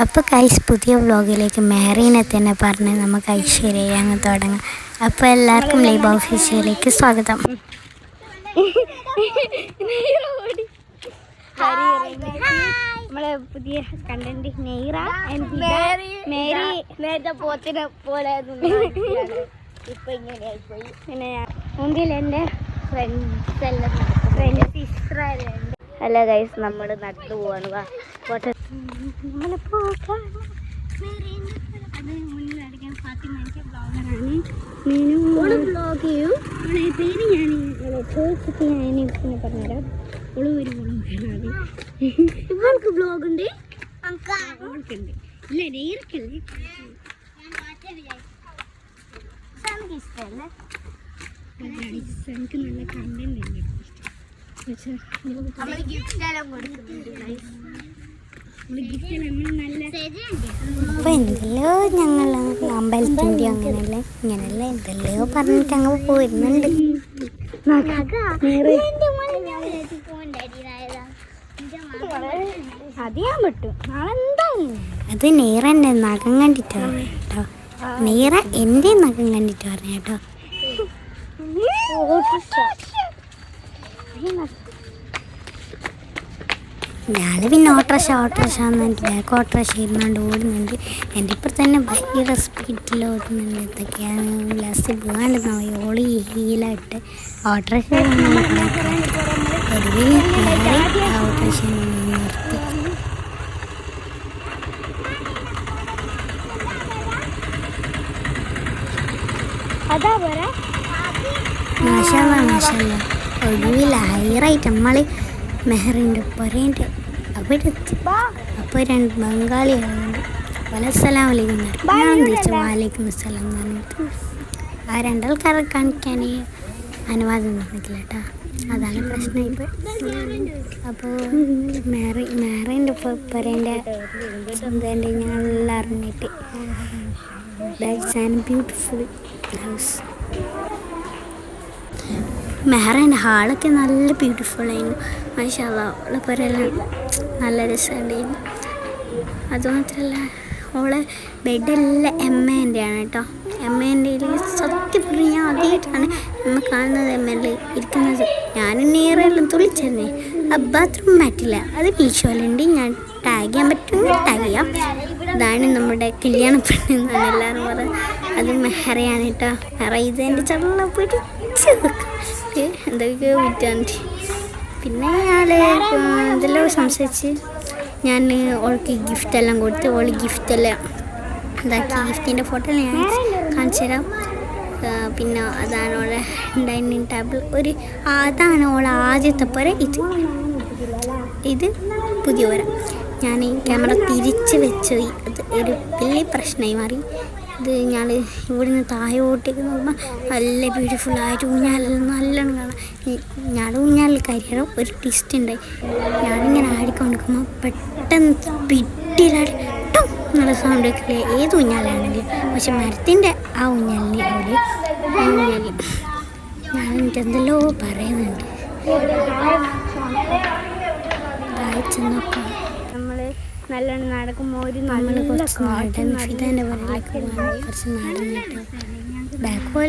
അപ്പോൾ ഗൈസ് പുതിയ വ്ലോഗിലേക്ക് മെഹറീനെ തന്നെ പറഞ്ഞ് നമുക്ക് ഐശ്വര്യ അങ്ങ് തുടങ്ങാം. അപ്പോൾ എല്ലാവർക്കും ലൈബ് ഓഫീസിലേക്ക് സ്വാഗതം. നമ്മളെ പുതിയ കണ്ടന്റ് നെയ്റ മേരി നേരത്തെ പോത്തിനെ പോലെ ഇപ്പൊ ഇങ്ങനെയായിപ്പോയി. പിന്നെ മുമ്പിൽ എൻ്റെ ഫ്രണ്ട്സ് എല്ലാം ഫ്രണ്ട് സിസ്റ്ററുണ്ട്. ഹലോ ഗൈസ്, നമ്മൾ നടന്നു പോവാണ്. ബ്ലോഗ് ചെയ്യും. പേര് ഞാൻ ചോദിച്ചിട്ട് ഞാൻ പിന്നെ പറഞ്ഞുതരാം. ഇവൾക്ക് ബ്ലോഗ് ഉണ്ട്, അവൾക്കുണ്ട്. ഇല്ല നേർക്കല്ലേ ഇഷ്ടമല്ലേ. എനിക്ക് നല്ല കണ്ടന്റ് ഉണ്ട്. അപ്പോൾ എന്തെല്ലോ ഞങ്ങൾ അമ്പലത്തിൻ്റെ അങ്ങനെയല്ലേ ഇങ്ങനെയല്ല എന്തെല്ലോ പറഞ്ഞിട്ട് അങ്ങ് പോയിരുന്നുണ്ട്. അറിയാൻ പറ്റും നാളെന്തായാലും. അത് നേരെ എൻ്റെ നഖം കണ്ടിട്ട് പറഞ്ഞു കേട്ടോ. നേരെ എൻ്റെ നഖം കണ്ടിട്ട് പറഞ്ഞു കേട്ടോ. ഞാൻ പിന്നെ ഓട്ടോറിക്ഷ എന്നിട്ട് ബാക്ക് ഓട്ടോറിക്ഷ ഇരുന്നാണ്ട് ഓടുന്നുണ്ട്. എൻ്റെ ഇപ്പോൾ തന്നെ ഭയങ്കര സ്പീഡിൽ ഓടുന്നുണ്ട്. എന്തൊക്കെയാണ് ലാസ്റ്റ് പോകാണ്ട് ഓളി ഹീലായിട്ട് ഓട്ടോറിക്ഷ ഒടുവിൽ ഓട്ടോറിക്ഷ നിർത്തി. മാഷല്ല ഒടുവിൽ ഹൈറായിട്ട് നമ്മൾ മെഹറിൻ്റെ പൊരേൻ്റെ അവിടെ എത്തി. അപ്പോൾ രണ്ട് ബംഗാളികളുണ്ട്. വലസ്സലാം വലൈക്കും ഞാൻ തിരിച്ചു വാലൈക്കും അസ്സലാം എന്ന് പറഞ്ഞിട്ട് ആ രണ്ടാൾക്കാരെ കാണിക്കാൻ അനുവാദം തന്നിട്ടില്ല കേട്ടോ. അതാണ് പ്രശ്നമായിപ്പോൾ. അപ്പോൾ മെഹറിൻ്റെ പൊരേൻ്റെ സ്വന്തം ഞങ്ങളെല്ലാം അറിഞ്ഞിട്ട് ദാറ്റ്സ് ആൻ ബ്യൂട്ടിഫുൾ ഹൗസ്. മെഹറിൻ്റെ ഹാളൊക്കെ നല്ല ബ്യൂട്ടിഫുൾ ആയിരുന്നു. മാഷാ അല്ലാഹ് അവളെ പൊരെല്ലാം നല്ല രസമുണ്ടായിരുന്നു. അതുമാത്രമല്ല അവളെ ബെഡെല്ലാം എമ്മേൻ്റെയാണ് കേട്ടോ. എമ്മേൻ്റെ സത്യം പറഞ്ഞാൽ ആദ്യമായിട്ടാണ് എമ്മ കാണുന്നത്. എമ്മയിൽ ഇരിക്കുന്നത് ഞാനും നേരെല്ലാം തുള്ളിച്ചെന്നേ. ആ ബാത്റൂം മാറ്റില്ല, അത് മീഷോയിലുണ്ട്. ഞാൻ ടാഗ് ചെയ്യാൻ പറ്റുമെങ്കിൽ ടാഗ് ചെയ്യാം. ഇതാണ് നമ്മുടെ കല്യാണ പെണ്ണെന്നാണ് എല്ലാവരും പറയുന്നത്. അത് മെഹറയാണ് കേട്ടോ. മെഹറ ഇതെൻ്റെ ചള്ള പിടിച്ച് എന്തൊക്കെയോ വിറ്റാണ്ട്. പിന്നെ ഞാൻ എന്തെല്ലാം സംസാരിച്ച് ഞാൻ ഓൾക്ക് ഗിഫ്റ്റെല്ലാം കൊടുത്ത് ഓൾ ഗിഫ്റ്റെല്ലാം ഇതാക്കി. ഗിഫ്റ്റിൻ്റെ ഫോട്ടോ ഞാൻ കാണിച്ചു തരാം. പിന്നെ അതാണ് ഓളെ ഡൈനിങ് ടേബിൾ. അതാണ് ഓളെ ആദ്യത്തെ പോര. ഇത് പുതിയ പോര. ഞാൻ ഈ ക്യാമറ തിരിച്ച് വെച്ച് അത് ഒരു വലിയ പ്രശ്നമായി മാറി. ഇത് ഞാൻ ഇവിടുന്ന് താഴോട്ടേക്ക് നോക്കുമ്പോൾ നല്ല ബ്യൂട്ടിഫുള്ളായിട്ട് ഊഞ്ഞാലെല്ലാം നല്ലോണം കാണാം. ഞാൻ ഊഞ്ഞാലിൽ കയറിയാലും ഒരു ട്വിസ്റ്റ് ഉണ്ടായി. ഞാനിങ്ങനെ ആടിക്കൊണ്ടിരിക്കുമ്പോൾ പെട്ടെന്ന് പിട്ടിലാട്ടും നല്ല സൗണ്ട് വെക്കില്ലേ ഏത് ഊഞ്ഞാലാണെങ്കിലും. പക്ഷെ മരത്തിൻ്റെ ആ ഊഞ്ഞാലിന് അവിടെ ഊഞ്ഞാലിൽ ഞാൻ എനിക്ക് എന്തെല്ലോ പറയുന്നുണ്ട്. വായിച്ച് നോക്കാം. നമ്മൾ നല്ലോണം നടക്കുമ്പോൾ ഒരു നമ്മൾ കുറച്ച് നാടൻ ഫിദാൻ്റെ പറയിലേക്ക് പോകാൻ കുറച്ച് നടന്നിട്ട് ബാക്ക്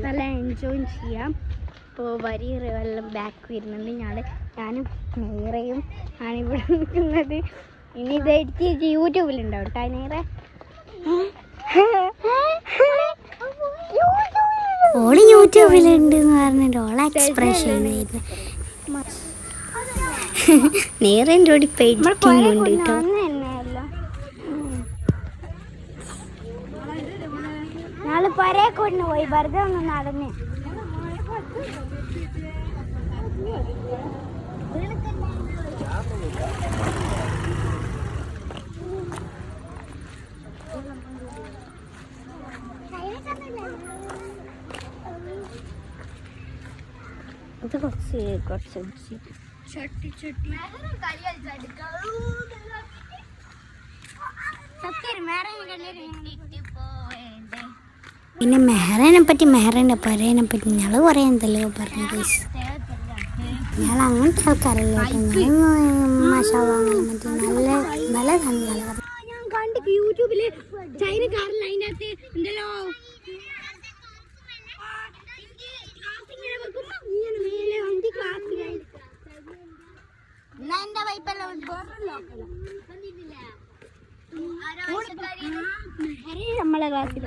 നല്ല എൻജോയ് ചെയ്യാം. ഇപ്പോൾ വരിയെല്ലാം ബാക്ക് വരുന്നുണ്ട്. ഞാനും നേരെയും ആണ് ഇവിടെ നിൽക്കുന്നത്. ഇനി ഇത് എഡിറ്റ് ചെയ്ത് യൂട്യൂബിലുണ്ടാവും കേട്ടോ. നേരെ ഓള് യൂട്യൂബിലുണ്ട് എന്ന് പറഞ്ഞിട്ട് ഓളെ എക്സ്പ്രഷൻ നേരെ എൻ്റെ കൂടി പേടിക്കുന്നുണ്ട് കേട്ടോ. നാളെ പരേ കൊണ്ട് പോയി വെറുതെ ഒന്ന് നടന്ന് ഇത് കുറച്ച് പിന്നെ മെഹറിനെ പറ്റി മെഹറിൻ്റെ പൊരേനെ പറ്റി ഞങ്ങൾ പറയാൻ എന്തല്ലോ പറഞ്ഞു. ഞങ്ങൾ അങ്ങനത്തെ ആൾക്കാരല്ലോ കേട്ടോ. ഞാൻ മാഷാവാങ്ങാൻ പറ്റും. നല്ലതാണ് കളർ. ഞാൻ കണ്ട് യൂട്യൂബില് ചൈനക്കാരിൽ അതിൻ്റെ അകത്ത് ഉണ്ടല്ലോ നമ്മളെ ക്ലാസ്സിൽ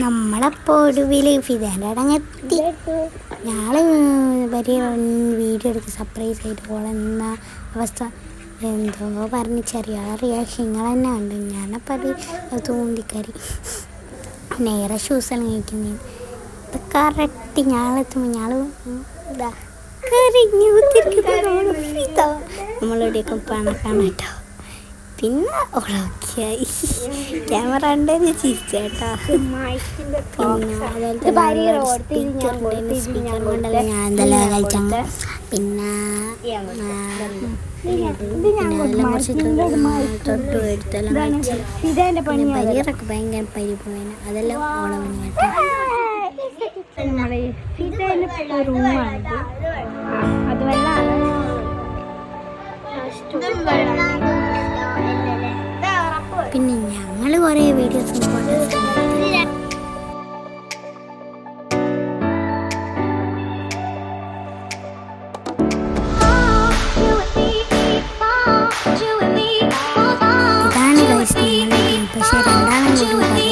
നമ്മളപ്പോൾ ഒടുവിൽ ഫിദാൻ്റെ അടങ്ങെത്തി. ഞങ്ങൾ വലിയ വീഡിയോ എടുത്ത് സർപ്രൈസ് ആയിട്ട് പോളെന്ന അവസ്ഥ എന്തോ പറഞ്ഞ് ചെറിയ റിയാക്ഷൻ നിങ്ങൾ തന്നെ കണ്ടു. ഞാനപ്പോൾ അത് തോന്നിക്കറി നേരെ ഷൂസെല്ലാം കഴിക്കുന്നതിന് ഇത് കറക്റ്റ് ഞാളെത്തുമ്പോൾ ഞാൾ ഇതാ നമ്മളോടെയൊക്കെ പണക്കാണ് കേട്ടോ. പിന്നെ ഓളൊക്കെയായി ക്യാമറ ഉണ്ടെന്ന് ചിരിച്ചേട്ടാ. പിന്നെ അതുപോലെ സ്പീക്കർ കൊണ്ടല്ല ഞാൻ എന്തെല്ലാം കഴിച്ചാൽ പിന്നെ കുറച്ച് തൊട്ട് എടുത്തെല്ലാം കഴിച്ചു. പരിയറൊക്കെ ഭയങ്കര പരിപോയന അതെല്ലാം ഓളെ പണി കേട്ടോ. റൂമാണിത്. അത് വെള്ളമാണ്. പിന്നെ ഞങ്ങൾ കുറേ വീഡിയോസും ഫോട്ടോസും ഇതാണ് ഗൈസ് ഞങ്ങളുടെ ടീം. പക്ഷേ രണ്ടാളും കൂടി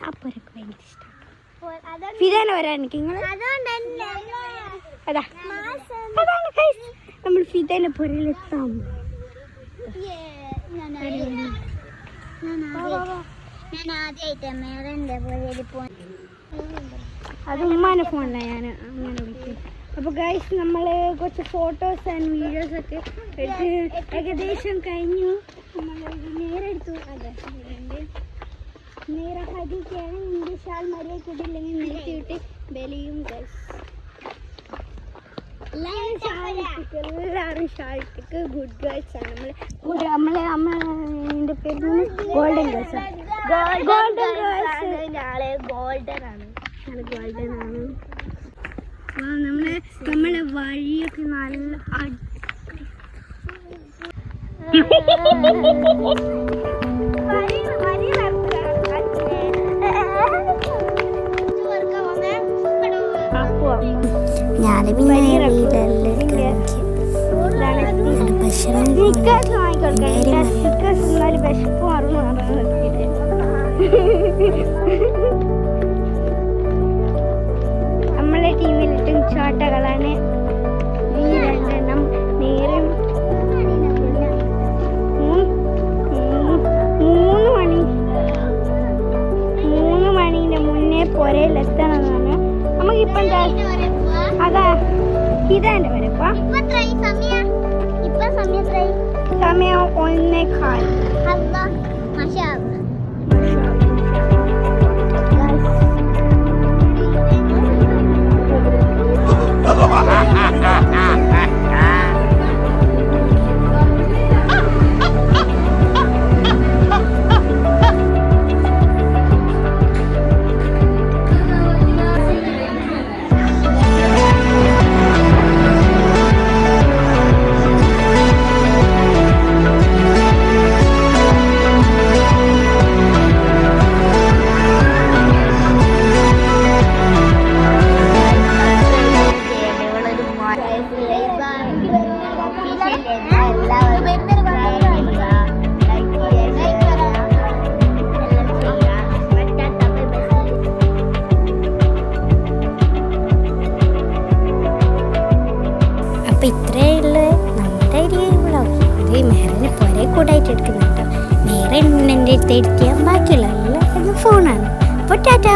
അപ്പോഴൊക്കെ ഭയങ്കര ഇഷ്ടമാണ്. ഫിദാനെ വരാൻ എനിക്ക് അതാ അതാണ് ഗൈസ് നമ്മൾ ഫിദാനെ പുരയിലെത്താം. അത് ഉമ്മാൻ്റെ ഫോണിലാണ് ഞാൻ അങ്ങനെ വിളിക്കും. അപ്പോൾ ഗൈസ് നമ്മൾ കുറച്ച് ഫോട്ടോസ് ആൻഡ് വീഡിയോസ് ഒക്കെ എടുത്ത് ഏകദേശം കഴിഞ്ഞു. നമ്മൾ നേരെ എടുത്തു. അതെ നേരെ ഹരിക്കാണ്. എൻ്റെ ഷാൾ മര്യാദ ഇട്ടില്ലെങ്കിൽ നിർത്തിയിട്ട് ബലിയും ഗൈസ് എല്ലാവരും ഷാൾട്ടിക്ക് ഗുഡ് ഗേൾസ് ആണ്. നമ്മളെ പേര് ഗോൾഡൻ ഗേൾസ് ആണ്. ഗോൾഡൻ ഗേൾസ് നാളെ ഗോൾഡൻ ആണ്. നമ്മളെ വഴിയൊക്കെ നല്ല ഞാൻ പിന്നെ ഭക്ഷണം വിശപ്പ് മറന്നു. നമ്മളെ ടീമിലിട്ടും ചോട്ടകളാണ് ഈ രണ്ടെണ്ണം. നേരെ 3 മണീൻ്റെ മുന്നേ പുരയിലെത്തണമെന്നാണ് നമുക്കിപ്പം. അതാ ഇതാൻ്റെ വരപ്പാ സമയം 1:15. ഇത്രയേ ഉള്ളൂ നമ്മുടെ ഒരു വ്ളോഗ്. ഇത് മെഹറിന് പുറേ കൂടായിട്ട് എടുക്കുന്നുണ്ട് കേട്ടോ. വേറെ എൻ്റെ അടുത്ത് എഡിറ്റ് ചെയ്യാൻ ബാക്കിയുള്ള എല്ലാം ഫോണാണ്. അപ്പോൾ ടാറ്റാ.